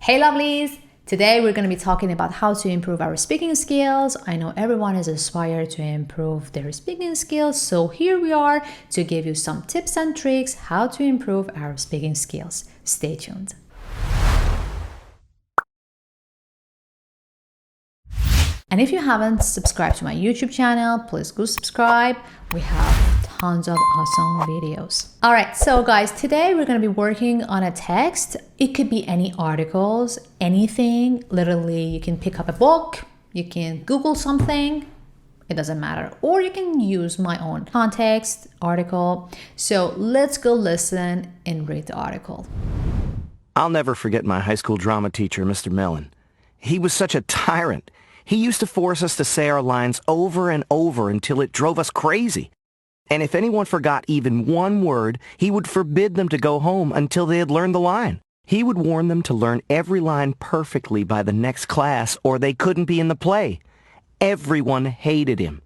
Hey lovelies! Today we're going to be talking about how to improve our speaking skills. I know everyone is inspired to improve their speaking skills, so here we are to give you some tips and tricks how to improve our speaking skills. Stay tuned. And if you haven't subscribed to my YouTube channel, please go subscribe. We have tons of awesome videos. All right, so guys, today we're going to be working on a text. It could be any articles, anything. Literally, you can pick up a book, you can Google something, it doesn't matter. Or you can use my own context, article. So let's go listen and read the article. I'll never forget my high school drama teacher, Mr. Mellon. He was such a tyrant. He used to force us to say our lines over and over until it drove us crazy. And if anyone forgot even one word, he would forbid them to go home until they had learned the line. He would warn them to learn every line perfectly by the next class or they couldn't be in the play. Everyone hated him.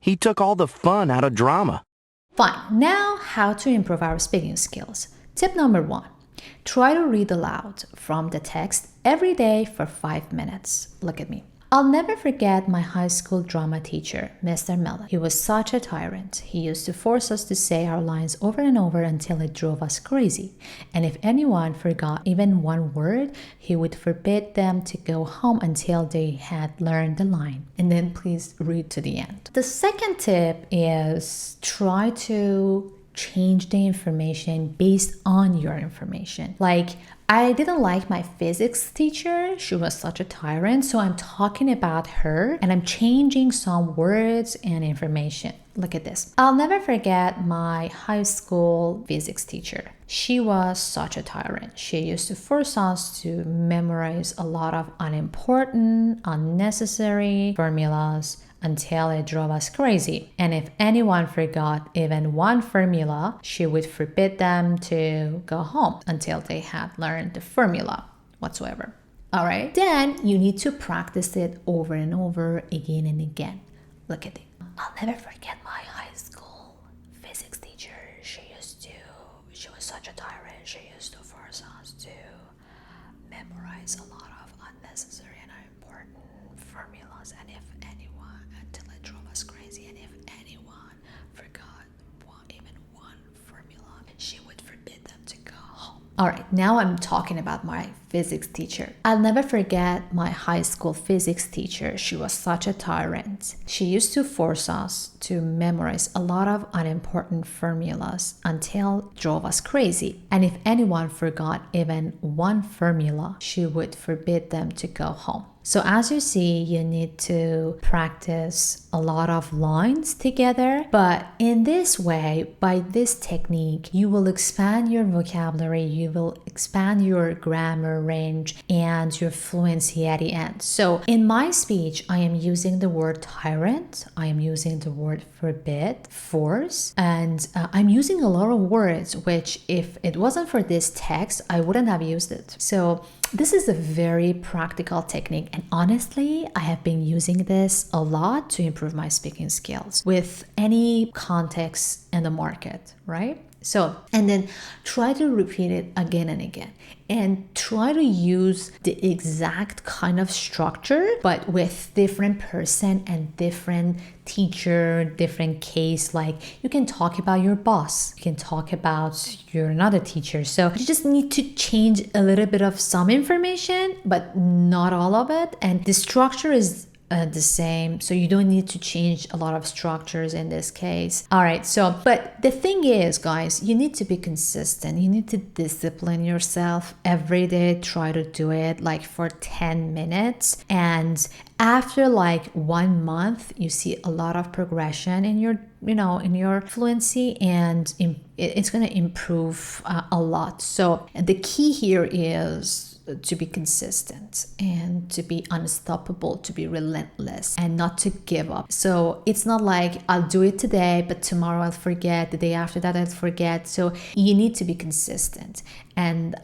He took all the fun out of drama. Fine. Now, how to improve our speaking skills. Tip number 1. Try to read aloud from the text every day for 5 minutes. Look at me. I'll never forget my high school drama teacher, Mr. Mellon. He was such a tyrant. He used to force us to say our lines over and over until it drove us crazy. And if anyone forgot even one word, he would forbid them to go home until they had learned the line. And then please read to the end. The second tip is try to change the information based on your information. Like, I didn't like my physics teacher. She was such a tyrant. So I'm talking about her and I'm changing some words and information. Look at this. I'll never forget my high school physics teacher. She was such a tyrant. She used to force us to memorize a lot of unimportant, unnecessary formulas until it drove us crazy. And if anyone forgot even one formula, she would forbid them to go home until they had learned the formula whatsoever. All right, then you need to practice it over and over again and again. Look at it. I'll never forget my high school physics teacher. She was such a tyrant. She used to force us to memorize a lot of unnecessary and unimportant formulas. And if anyone, until it drove us crazy, and if anyone forgot even one formula, she would forbid them to go home. All right, now I'm talking about my physics teacher. I'll never forget my high school physics teacher. She was such a tyrant. She used to force us to memorize a lot of unimportant formulas until it drove us crazy. And if anyone forgot even one formula, she would forbid them to go home. So as you see, you need to practice a lot of lines together. But in this way, by this technique, you will expand your vocabulary, you will expand your grammar range and your fluency at the end. So in my speech, I am using the word tyrant, I am using the word forbid, force, and I'm using a lot of words which if it wasn't for this text, I wouldn't have used it. So this is a very practical technique, and honestly, I have been using this a lot to improve my speaking skills with any context in the market, right? So, and then try to repeat it again and again, and try to use the exact kind of structure, but with different person and different teacher, different case. Like you can talk about your boss, you can talk about your another teacher. So you just need to change a little bit of some information, but not all of it. And the structure is the same, so you don't need to change a lot of structures in this case. All right, so but the thing is, guys, you need to be consistent. You need to discipline yourself every day. Try to do it like for 10 minutes, and after like 1 month you see a lot of progression in your in your fluency, and it's going to improve a lot. So the key here is to be consistent and to be unstoppable, to be relentless and not to give up. So it's not like I'll do it today, but tomorrow I'll forget, the day after that I'll forget. So you need to be consistent. And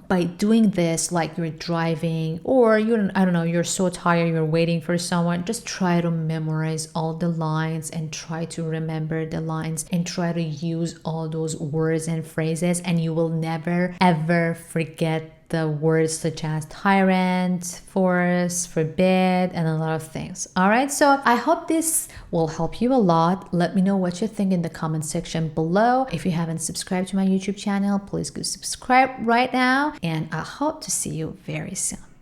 by doing this, like you're driving or you're so tired, you're waiting for someone, just try to memorize all the lines and try to remember the lines and try to use all those words and phrases, and you will never ever forget the words such as tyrant, force, forbid, and a lot of things. All right, so I hope this will help you a lot. Let me know what you think in the comment section below. If you haven't subscribed to my YouTube channel, please go subscribe right now, and I hope to see you very soon.